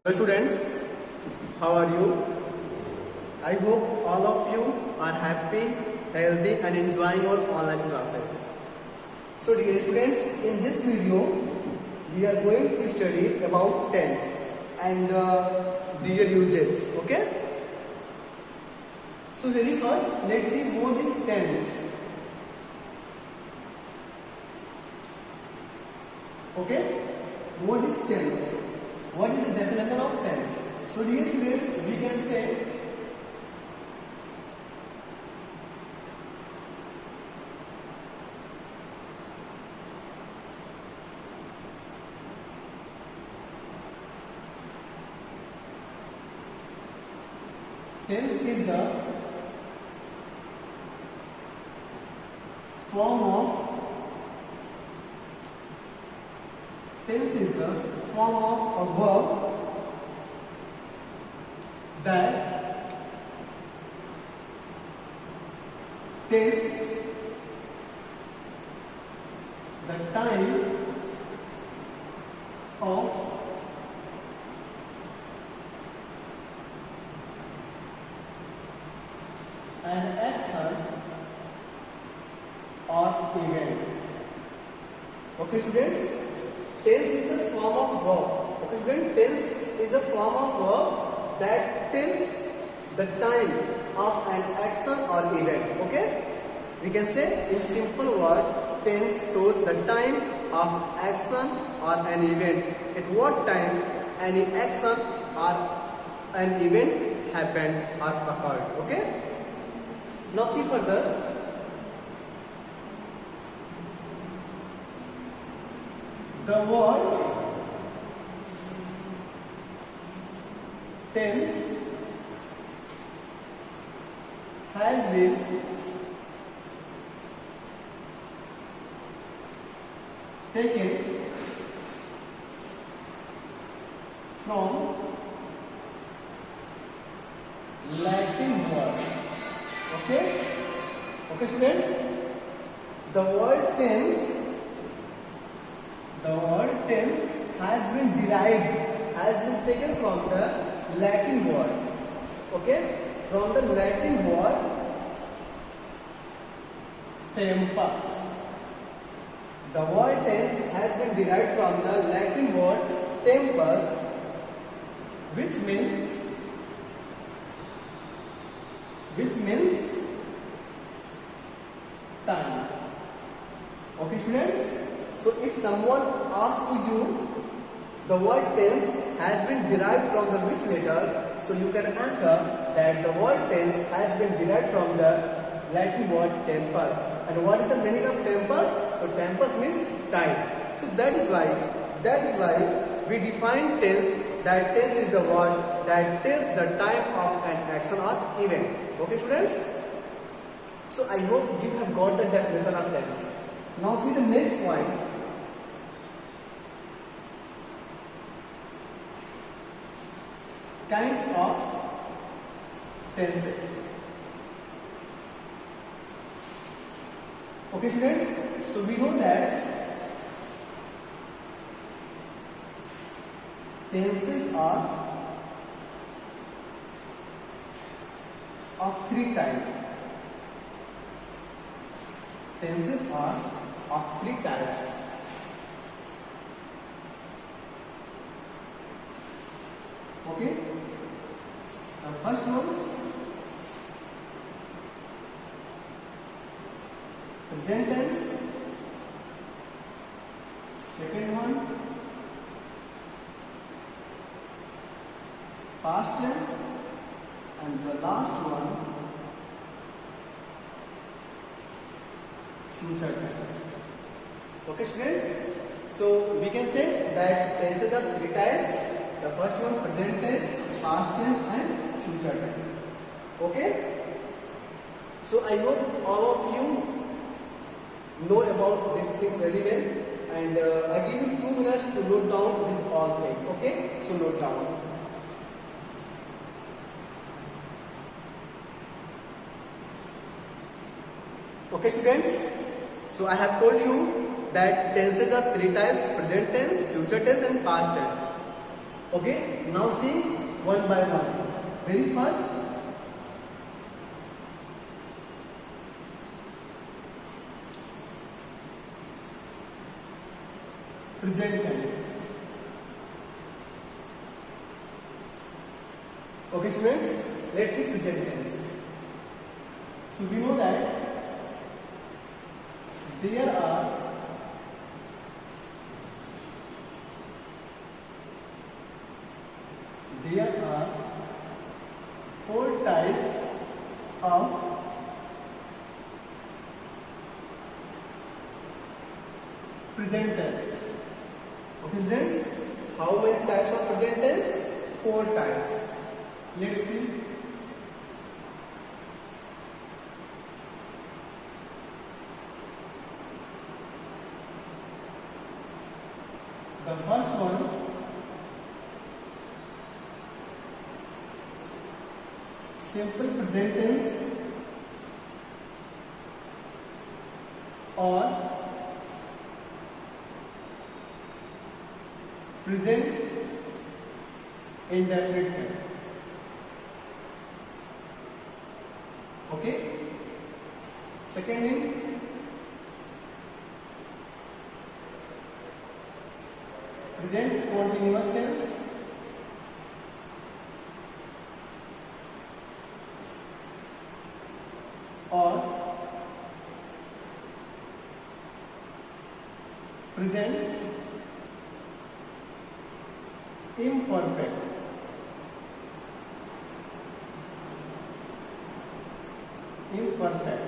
Hello students, how are you? I hope all of you are happy, healthy and enjoying your online classes. So dear students, in this video we are going to study about tense and their usage. Okay? So very first, let's see what is tense. Okay? What is tense? What is the definition of tense? So dear students, we can say tense is the form of a verb that tells the time of an action or event. Okay students, tense is the form of verb. Okay students, tense is the form of verb that tells the time of an action or event. Okay, we can say in simple word, tense shows the time of action or an event, at what time any action or an event happened or occurred. Okay, now see further. The word tense has been taken from Latin word. Okay students, the word tense has been taken from the Latin word. Okay, from the Latin word tempus. The word tense has been derived from the Latin word tempus, which means time. Okay students, so if someone asks to you the word tense has been derived from the which letter, so you can answer that the word tense has been derived from the Latin word tempus. And what is the meaning of tempus? So tempus means time. So that is why we define tense, that tense is the word that tells the time of an action or event. Okay students? So I hope you have got the definition of tense. Now see the next point. Kinds of tenses. Okay students, so we know that tenses are of three types. Tenses are of three types. Okay, the first one, present tense. Second one, past tense, and the last one, future tense. Okay students, so we can say that tenses are three types. The first one, present tense, past tense and future tense. Okay, so I hope all of you know about these things very well, and I give you 2 minutes to note down these all things. Okay, so note down. Okay students, so I have told you that tenses are three types: present tense, future tense and past tense. Okay, now see one by one. Very first, present tense. Okay students, let's see present tense. So we know that there are four types of present tense. Okay students, how many types of present tense? Four types. Let's see. The first one, simple present tense or present indefinite tense. Okay. Second thing, present continuous tense or present imperfect. Imperfect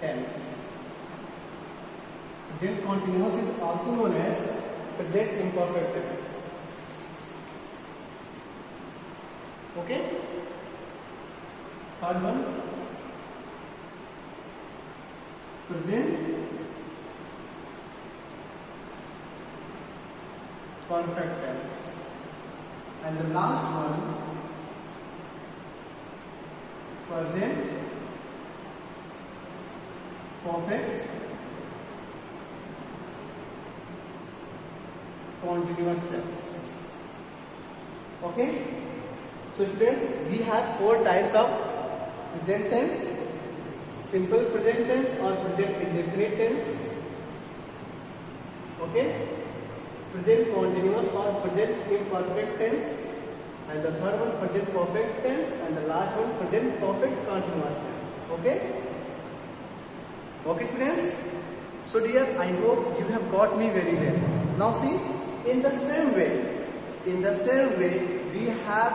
tense. Present continuous is also known as present imperfect tense. Okay. Third one, present perfect tense. And the last one, present perfect continuous tense. Okay. So students, we have four types of present tense: simple present tense or present indefinite tense. Okay. Present continuous or present imperfect tense, and the third one present perfect tense, and the last one present perfect continuous tense. Okay. Okay students, so dear, I hope you have got me very well. Now see, in the same way we have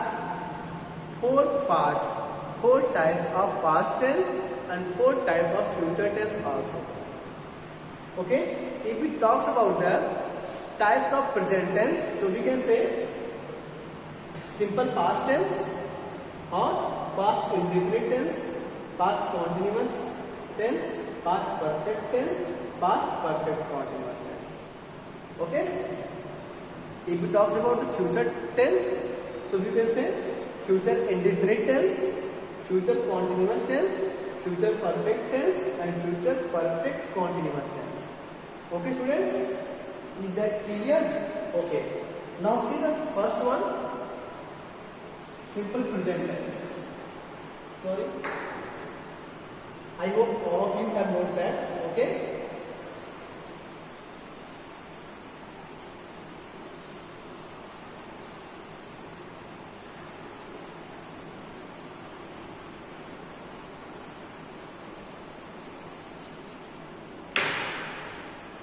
four parts, four types of past tense and four types of future tense also. Okay, if we talks about the types of present tense, so we can say simple past tense or past indefinite tense, past continuous tense, past perfect tense, past perfect continuous tense. Okay. If we talk about the future tense, so we can say future indefinite tense, future continuous tense, future perfect tense, and future perfect continuous tense. Okay students, is that clear? Okay. Now see the first one, simple present tense. Sorry, I hope all of you have noted that. Okay.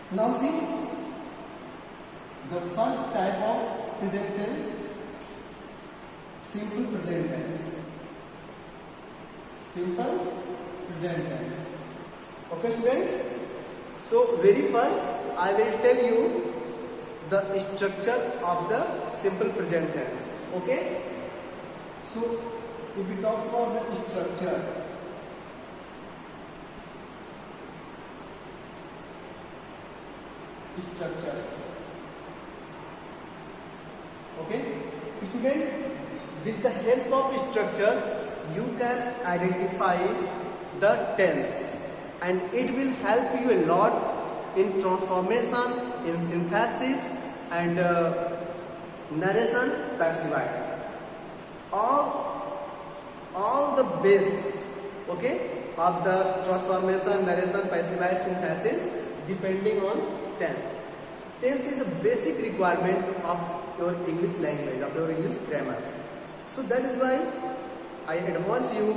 Now see the first type of present tense, simple present tense. Simple present tense. Okay students, so very first I will tell you the structure of the simple present tense. Okay, so if we talk about the structures, okay student, with the help of structures you can identify the tense, and it will help you a lot in transformation, in synthesis, and narration, passive voice. All the base, okay, of the transformation, narration, passive voice synthesis depending on tense. Tense is the basic requirement of your English language, of your English grammar. So that is why I advise you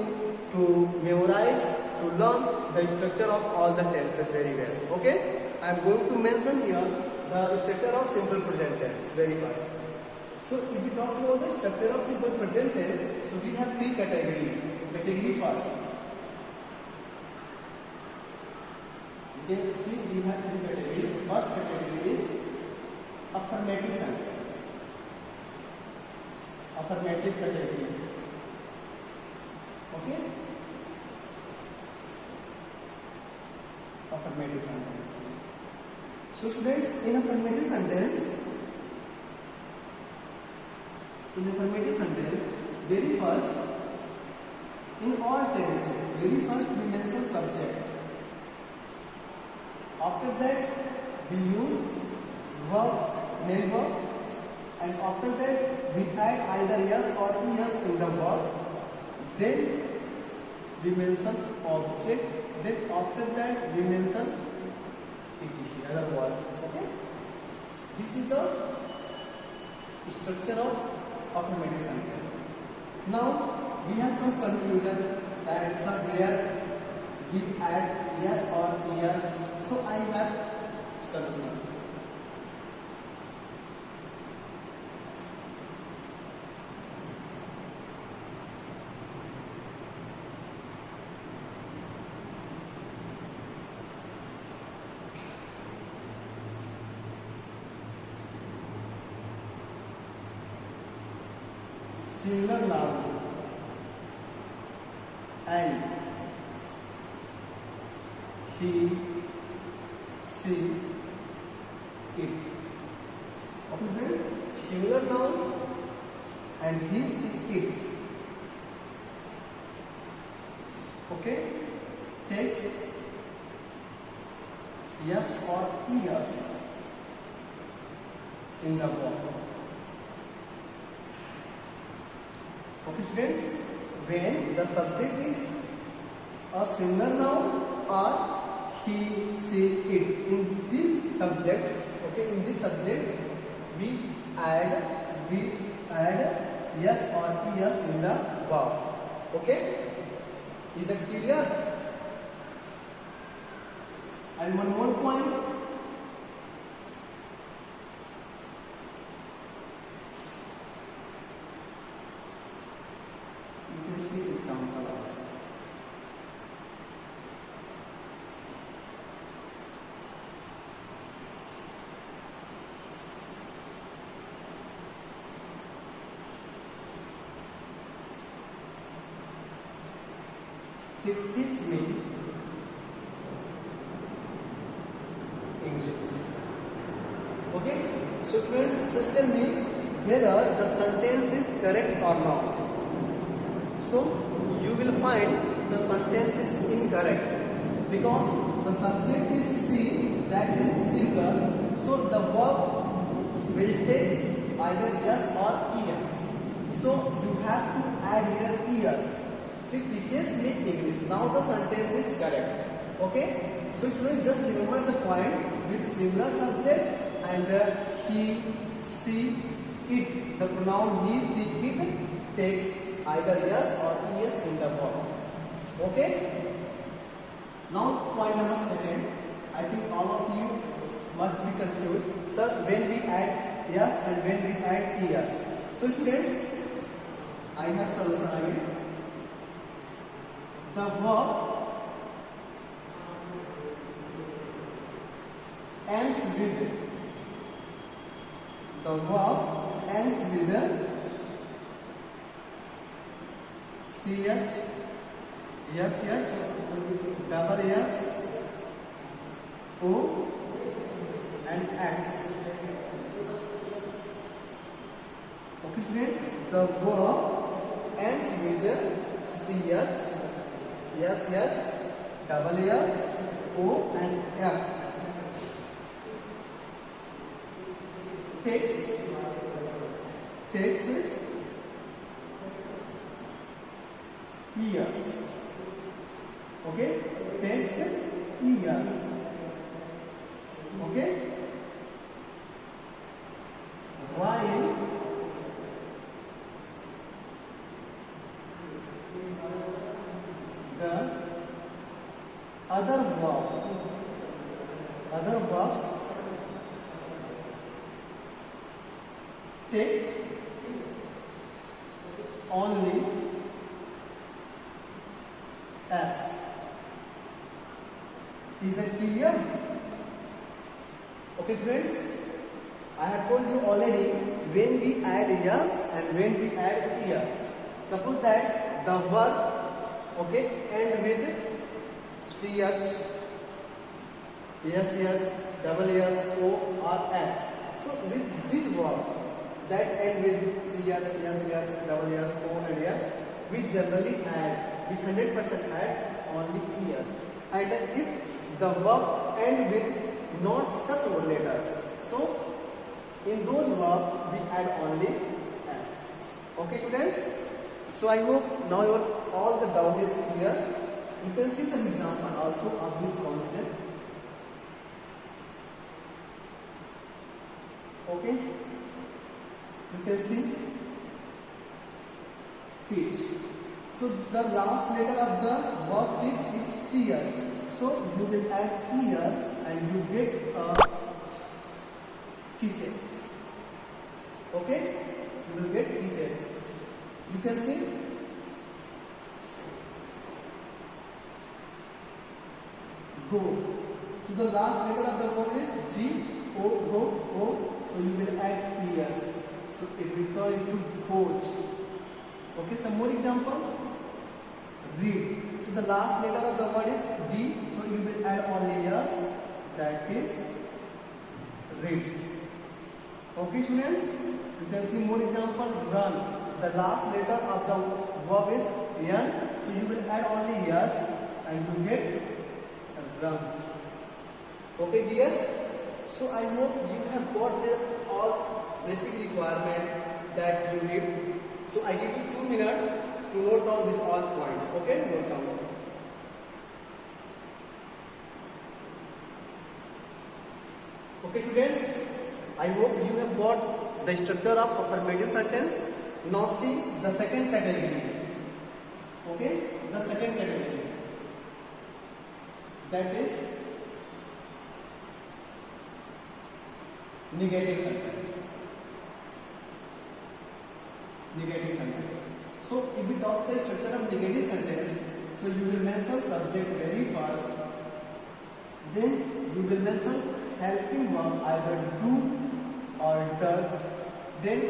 to memorize, to learn the structure of all the tenses very well. Okay, I am going to mention here the structure of simple present tense very fast. So if we talk about the structure of simple present tense, so we have three categories. Category first. You can see we have three categories. First category is affirmative sentence. Affirmative category. Okay? Affirmative sentence. So students, in affirmative sentence, very first, in all tenses, very first we mention subject. After that, we use verb, main verb, and after that, we add either yes or es in the verb. Then we mention object. Then after that, we mention etc. Other words. Okay. This is the structure of affirmative sentence. Now we have some confusion that somewhere we add yes or es. So I have solution. Singular noun and he, she, it. Okay, then singular noun and he, she, it. Okay, takes yes or es in the verb. Okay students, when the subject is a singular noun or he, she, it, in these subjects, okay, in this subject we add yes or es in the verb. Okay, is that clear? And one more point. See example also. She teach me English. Okay? So students, just tell me whether the sentence is correct or not. So you will find the sentence is incorrect because the subject is she, that is singular. So the verb will take either yes or es. So you have to add here es. She teaches me English. Now the sentence is correct. Okay. So students, just remember the point with singular subject and he, she, it. The pronoun he, she, it takes either yes or es in the verb. Okay. Now point number second. I think all of you must be confused. Sir, when we add yes and when we add es. So students, I have solution again. The verb ends with ch, sh, double s, o and x. Okay students, the verb ends with ch, sh, double s, o and x. Takes takes years. Okay, takes years. Okay, while the other verbs take only s. Is that clear? Okay students, I have told you already when we add yes and when we add yes. Suppose that the verb, okay, end with ch, sh, double s, o or s. So with these verbs that end with ch, sh, double s, o and s, we generally add, we 100% add only es. And if the verb end with not such letters, so in those verbs we add only s. Okay students, so I hope now your all the doubt is clear. You can see some example also of this concept. Okay, you can see teach. So the last letter of the verb teach is ch. So you will add es and you get teaches. Okay, you will get teaches. You can see go. So the last letter of the verb is g, o, go, o. So you will add es. So it will turn into coach. Okay, some more example. Read. So the last letter of the word is G, so you will add only yes, that is reads. Okay students, you can see more example. Run. The last letter of the verb is N, so you will add only yes and you get runs. Okay dear, so I hope you have got the all basic requirement that you need. So I give you 2 minutes to note down these all points. Okay, note down. Okay students, I hope you have got the structure of affirmative sentence. Now see the second category. Okay, the second category, that is negative sentence. Negative sentence. So if we talk the structure of negative sentence, so you will mention subject very first, then you will mention helping verb either do or does, then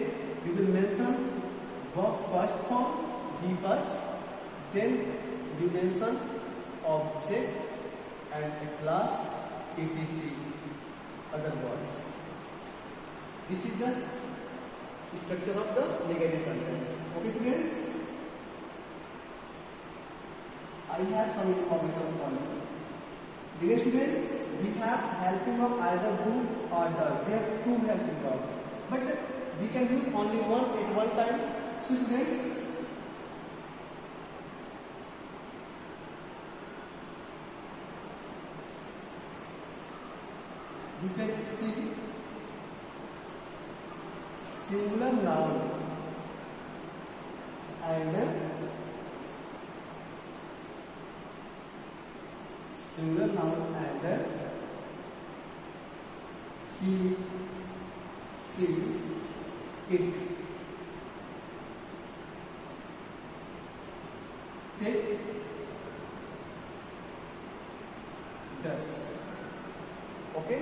you will mention verb first form, be first, then you mention object, and at last etc. other words. This is the structure of the negative sentence. Okay students, I have some information for you. Dear students, we have helping verb either do or does. We have two helping verbs, but we can use only one at one time. So students, you can see singular noun and singular noun and he, she, it. Take, does. Okay?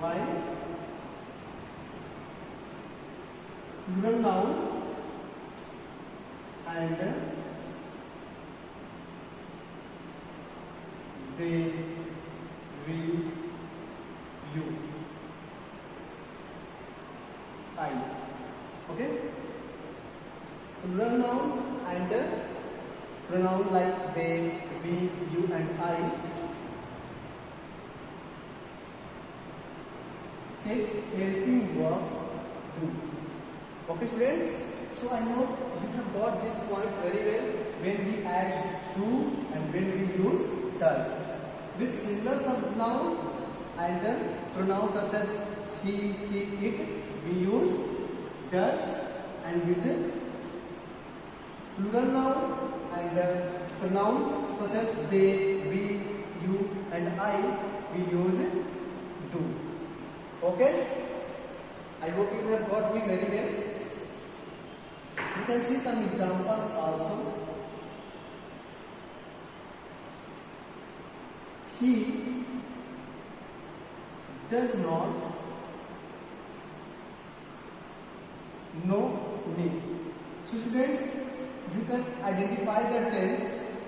Why? Plural noun and they, we, you, I. Okay? Plural noun and pronoun like they, we, you and I. Take helping verb do. Okay students, so I hope you have got these points very well when we add do and when we use does. With singular subnoun and pronouns such as he, she, it, we use does, and with plural noun and pronouns such as they, we, you and I, we use do. Okay? I hope you have got me very well. You can see some examples also. He does not know me. So students, you can identify the tense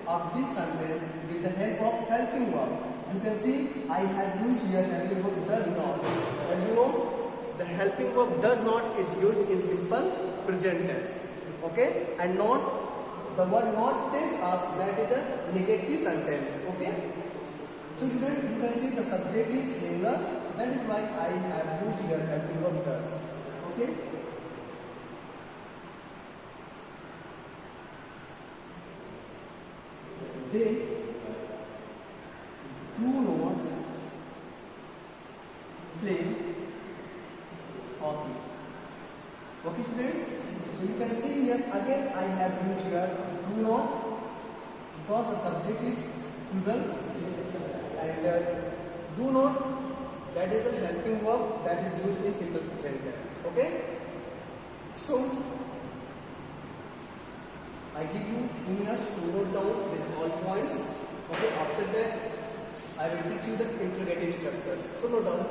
of this sentence with the help of helping verb. You can see I have used here helping verb does not. And you know the helping verb does not is used in simple present tense. Okay? And not, the word not tells us that is a negative sentence. Okay? So students, you can see the subject is singular. That is why I have used here helping verb does. Okay? They do not play hockey. Okay students, so you can see here again I have used here do not because the subject is plural, and do not, that is a helping verb that is used in simple present tense. Okay, so I give you 2 minutes to note down with all points. Okay, after that I will teach you the interrogative structures. So note down.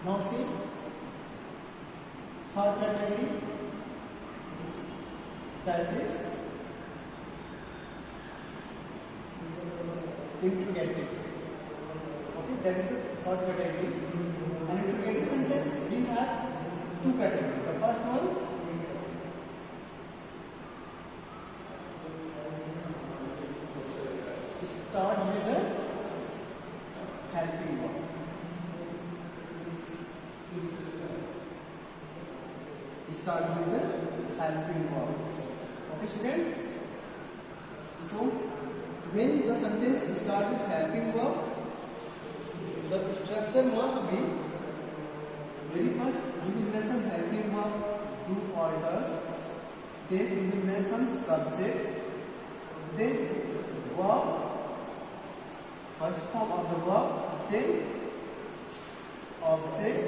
Now see, third category, that is interrogative. Okay, that is the third category. And interrogative sentence we have 2 categories. The first one, start with the helping verb. Start with the helping verb. Okay students, so when the sentence start with helping verb, the structure must be, very first you will mention helping verb do or does, then you will mention subject, then verb, first form of the verb, then object,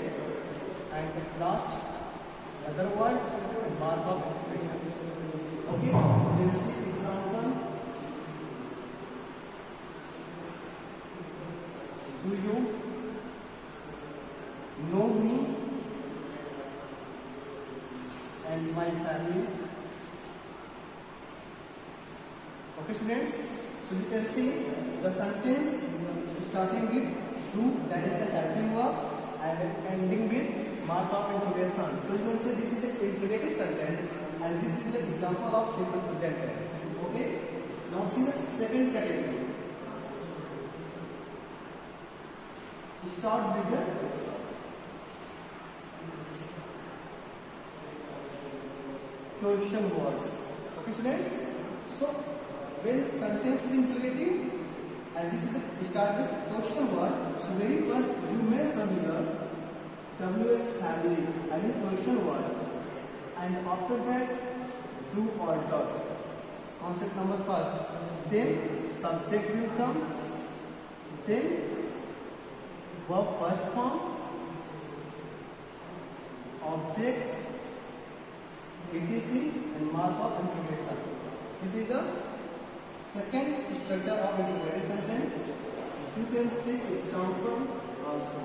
and at last other word and mark of occupation. Okay, we will see example. Do you know me and my family? Okay students, so you can see the sentence starting with do, that is the helping verb, and ending with mark of interrogation. So you can say this is an interrogative sentence and this is the example of simple present tense. Okay. Now see the second category. Start with the question words. Okay students. So when sentence is interrogative and this is a start with question word, so very first you mention here WS family and question word, and after that do or does. Concept number first, then subject will come, then verb first form, object, etc, and mark of interrogation. This is the second structure of interrogative sentence. You can see example also.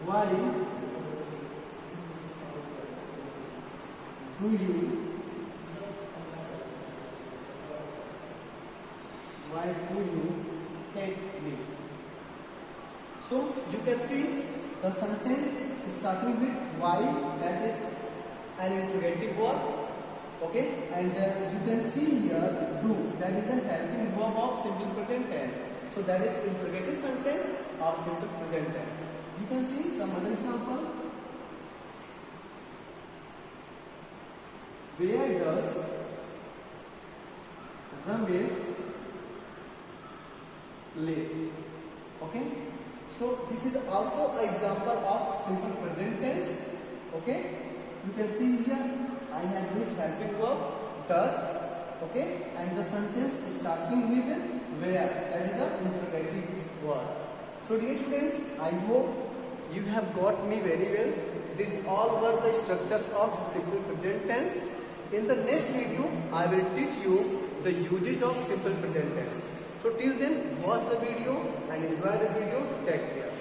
Why do you take leave. So you can see the sentence starting with why, that is an interrogative verb. Okay, and you can see here do, that is an helping verb of simple present tense. So that is interrogative sentence of simple present tense. You can see some other example. Where does Ramesh live? Okay, so this is also an example of simple present tense. Okay, you can see here I have used helping verb does. Okay, and the sentence starting with where, that is a interrogative word. So dear students, I hope you have got me very well. These all were the structures of simple present tense. In the next video, I will teach you the usage of simple present tense. So till then, watch the video and enjoy the video. Take care.